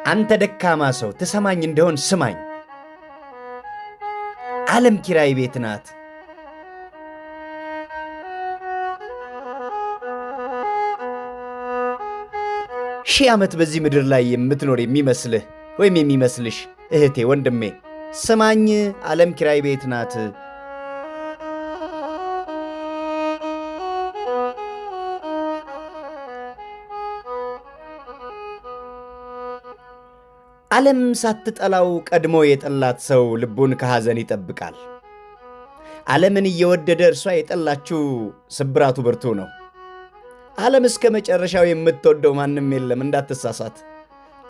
አንተ ደካማ ሰው ትሰማኝ እንደሆን ስማኝ። ዓለም ኪራይ ቤት ናት። ሺህ ዓመት በዚህ ምድር ላይ የምትኖር የሚመስልህ ወይም የሚመስልሽ እህቴ ወንድሜ ስማኝ፣ ዓለም ኪራይ ቤት ናት። ዓለም ሳትጠላው ቀድሞ የጠላት ሰው ልቡን ከሐዘን ይጠብቃል። ዓለምን እየወደደ እርሷ የጠላችው ስብራቱ ብርቱ ነው። ዓለም እስከ መጨረሻው የምትወደው ማንም የለም፣ እንዳትሳሳት።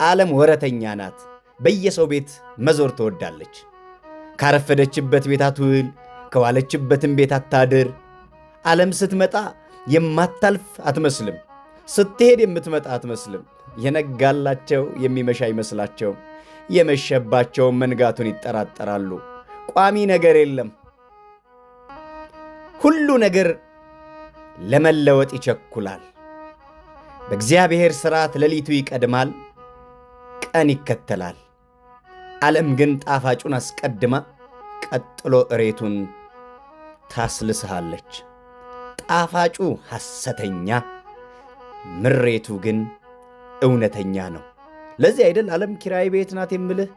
ዓለም ወረተኛ ናት። በየሰው ቤት መዞር ትወዳለች። ካረፈደችበት ቤት አትውል፣ ከዋለችበትም ቤት አታድር። ዓለም ስትመጣ የማታልፍ አትመስልም፣ ስትሄድ የምትመጣ አትመስልም። የነጋላቸው የሚመሻ አይመስላቸውም፣ የመሸባቸውን መንጋቱን ይጠራጠራሉ። ቋሚ ነገር የለም። ሁሉ ነገር ለመለወጥ ይቸኩላል። በእግዚአብሔር ሥርዓት ሌሊቱ ይቀድማል፣ ቀን ይከተላል። ዓለም ግን ጣፋጩን አስቀድማ ቀጥሎ እሬቱን ታስልስሃለች። ጣፋጩ ሐሰተኛ፣ ምሬቱ ግን እውነተኛ ነው። ለዚህ አይደል ዓለም ኪራይ ቤት ናት የምልህ።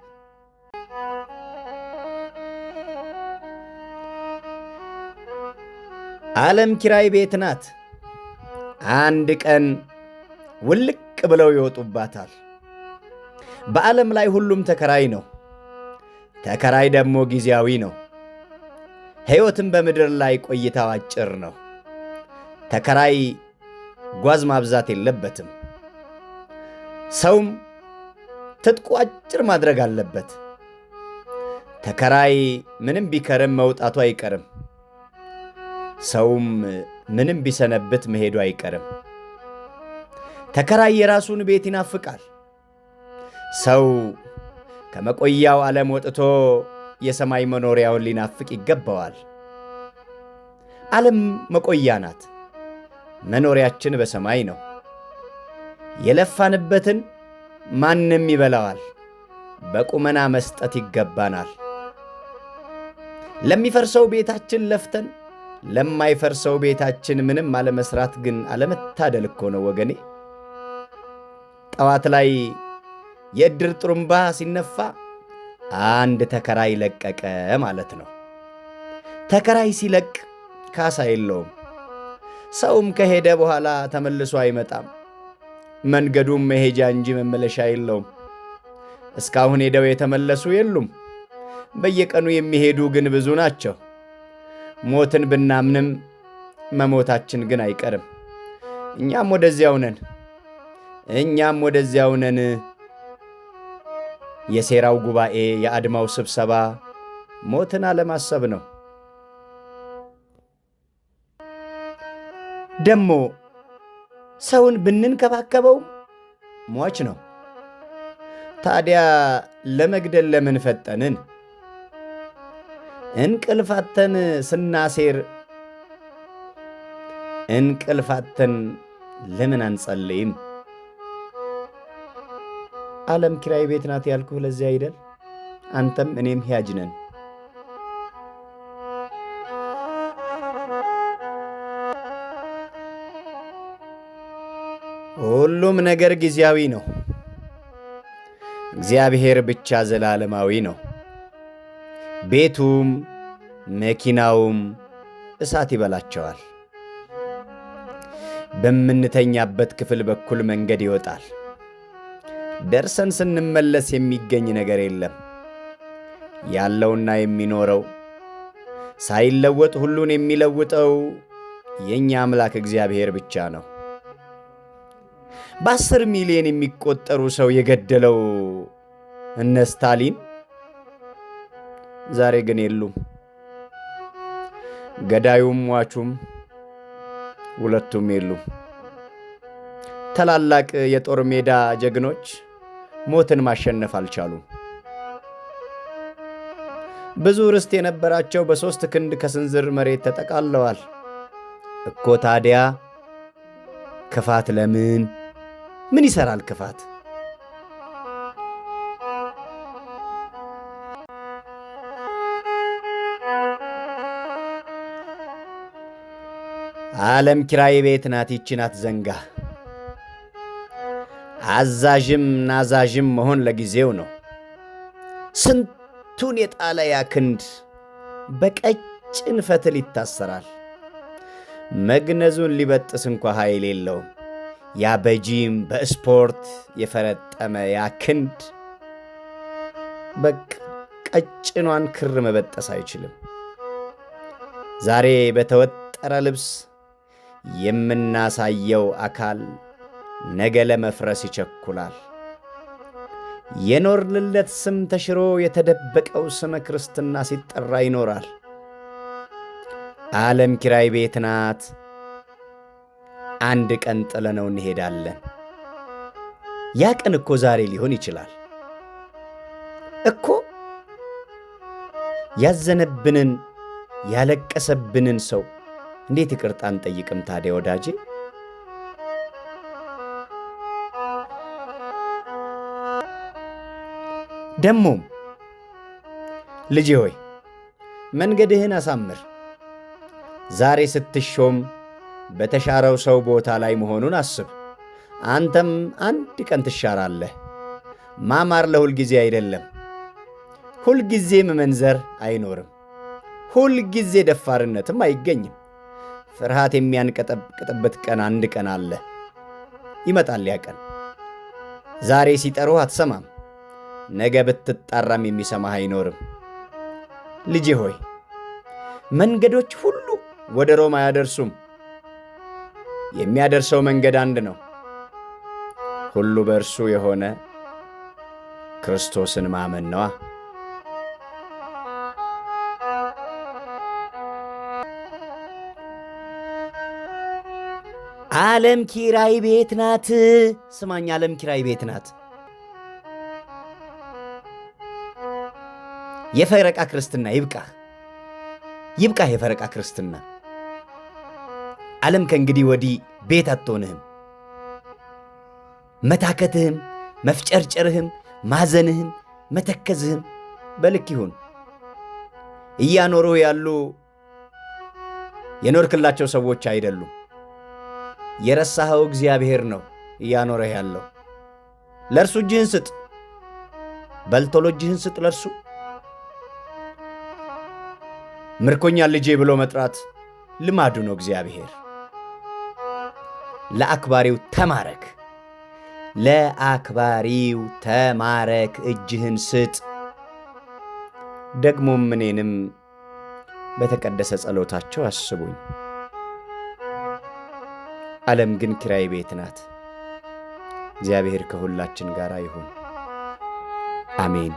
ዓለም ኪራይ ቤት ናት። አንድ ቀን ውልቅ ብለው ይወጡባታል። በዓለም ላይ ሁሉም ተከራይ ነው። ተከራይ ደግሞ ጊዜያዊ ነው። ሕይወትም በምድር ላይ ቆይታው አጭር ነው። ተከራይ ጓዝ ማብዛት የለበትም። ሰውም ትጥቁ አጭር ማድረግ አለበት። ተከራይ ምንም ቢከርም መውጣቱ አይቀርም። ሰውም ምንም ቢሰነብት መሄዱ አይቀርም። ተከራይ የራሱን ቤት ይናፍቃል። ሰው ከመቆያው ዓለም ወጥቶ የሰማይ መኖሪያውን ሊናፍቅ ይገባዋል። ዓለም መቆያ ናት። መኖሪያችን በሰማይ ነው። የለፋንበትን ማንም ይበላዋል። በቁመና መስጠት ይገባናል። ለሚፈርሰው ቤታችን ለፍተን ለማይፈርሰው ቤታችን ምንም አለመስራት ግን አለመታደል እኮ ነው ወገኔ። ጠዋት ላይ የዕድር ጥሩምባ ሲነፋ አንድ ተከራይ ለቀቀ ማለት ነው። ተከራይ ሲለቅ ካሳ የለውም። ሰውም ከሄደ በኋላ ተመልሶ አይመጣም። መንገዱም መሄጃ እንጂ መመለሻ የለውም። እስካሁን ሄደው የተመለሱ የሉም። በየቀኑ የሚሄዱ ግን ብዙ ናቸው። ሞትን ብናምንም መሞታችን ግን አይቀርም። እኛም ወደዚያው ነን። የሴራው ጉባኤ፣ የአድማው ስብሰባ ሞትን አለማሰብ ነው። ደሞ ሰውን ብንንከባከበው ሟች ነው። ታዲያ ለመግደል ለምን ፈጠንን? እንቅልፋተን ስናሴር እንቅልፋተን ለምን አንጸልይም? ዓለም ኪራይ ቤት ናት ያልኩህ ለዚህ አይደል? አንተም እኔም ሕያጅ ነን። ሁሉም ነገር ጊዜያዊ ነው። እግዚአብሔር ብቻ ዘላለማዊ ነው። ቤቱም መኪናውም እሳት ይበላቸዋል። በምንተኛበት ክፍል በኩል መንገድ ይወጣል። ደርሰን ስንመለስ የሚገኝ ነገር የለም። ያለውና የሚኖረው ሳይለወጥ ሁሉን የሚለውጠው የእኛ አምላክ እግዚአብሔር ብቻ ነው። በ10 ሚሊዮን የሚቆጠሩ ሰው የገደለው እነ ስታሊን ዛሬ ግን የሉም። ገዳዩም ሟቹም ሁለቱም የሉም። ታላላቅ የጦር ሜዳ ጀግኖች ሞትን ማሸነፍ አልቻሉም። ብዙ ርስት የነበራቸው በ3 ክንድ ከስንዝር መሬት ተጠቃለዋል እኮ። ታዲያ ክፋት ለምን? ምን ይሰራል ክፋት? ዓለም ኪራይ ቤት ናት፣ ይህችን አትዘንጋ። አዛዥም ናዛዥም መሆን ለጊዜው ነው። ስንቱን የጣለ ያ ክንድ በቀጭን ፈትል ይታሰራል። መግነዙን ሊበጥስ እንኳ ኃይል የለውም። ያ በጂም በስፖርት የፈረጠመ ያ ክንድ በቃ ቀጭኗን ክር መበጠስ አይችልም። ዛሬ በተወጠረ ልብስ የምናሳየው አካል ነገ ለመፍረስ ይቸኩላል። የኖርንለት ስም ተሽሮ የተደበቀው ስመ ክርስትና ሲጠራ ይኖራል። ዓለም ኪራይ ቤት ናት። አንድ ቀን ጥለነው እንሄዳለን። ያ ቀን እኮ ዛሬ ሊሆን ይችላል እኮ። ያዘነብንን ያለቀሰብንን ሰው እንዴት ይቅርታ አንጠይቅም ታዲያ ወዳጄ? ደሞም ልጄ ሆይ መንገድህን አሳምር። ዛሬ ስትሾም በተሻረው ሰው ቦታ ላይ መሆኑን አስብ። አንተም አንድ ቀን ትሻራለህ። ማማር ለሁል ጊዜ አይደለም። ሁል ጊዜ መመንዘር አይኖርም። ሁል ጊዜ ደፋርነትም አይገኝም። ፍርሃት የሚያንቀጠቅጥበት ቀን አንድ ቀን አለ። ይመጣል ያ ቀን። ዛሬ ሲጠሩህ አትሰማም። ነገ ብትጣራም የሚሰማህ አይኖርም። ልጄ ሆይ መንገዶች ሁሉ ወደ ሮም አያደርሱም። የሚያደርሰው መንገድ አንድ ነው። ሁሉ በእርሱ የሆነ ክርስቶስን ማመን ነዋ። ዓለም ኪራይ ቤት ናት። ስማኝ፣ ዓለም ኪራይ ቤት ናት። የፈረቃ ክርስትና ይብቃህ፣ ይብቃህ የፈረቃ ክርስትና። ዓለም ከእንግዲህ ወዲህ ቤት አትሆንህም። መታከትህም፣ መፍጨርጨርህም፣ ማዘንህም፣ መተከዝህም በልክ ይሁን። እያኖሩህ ያሉ የኖርክላቸው ሰዎች አይደሉም። የረሳኸው እግዚአብሔር ነው እያኖረህ ያለው። ለእርሱ እጅህን ስጥ፣ በልቶሎ እጅህን ስጥ ለእርሱ። ምርኮኛ ልጄ ብሎ መጥራት ልማዱ ነው እግዚአብሔር። ለአክባሪው ተማረክ፣ ለአክባሪው ተማረክ፣ እጅህን ስጥ። ደግሞም እኔንም በተቀደሰ ጸሎታቸው አስቡኝ። ዓለም ግን ኪራይ ቤት ናት። እግዚአብሔር ከሁላችን ጋር ይሁን። አሜን።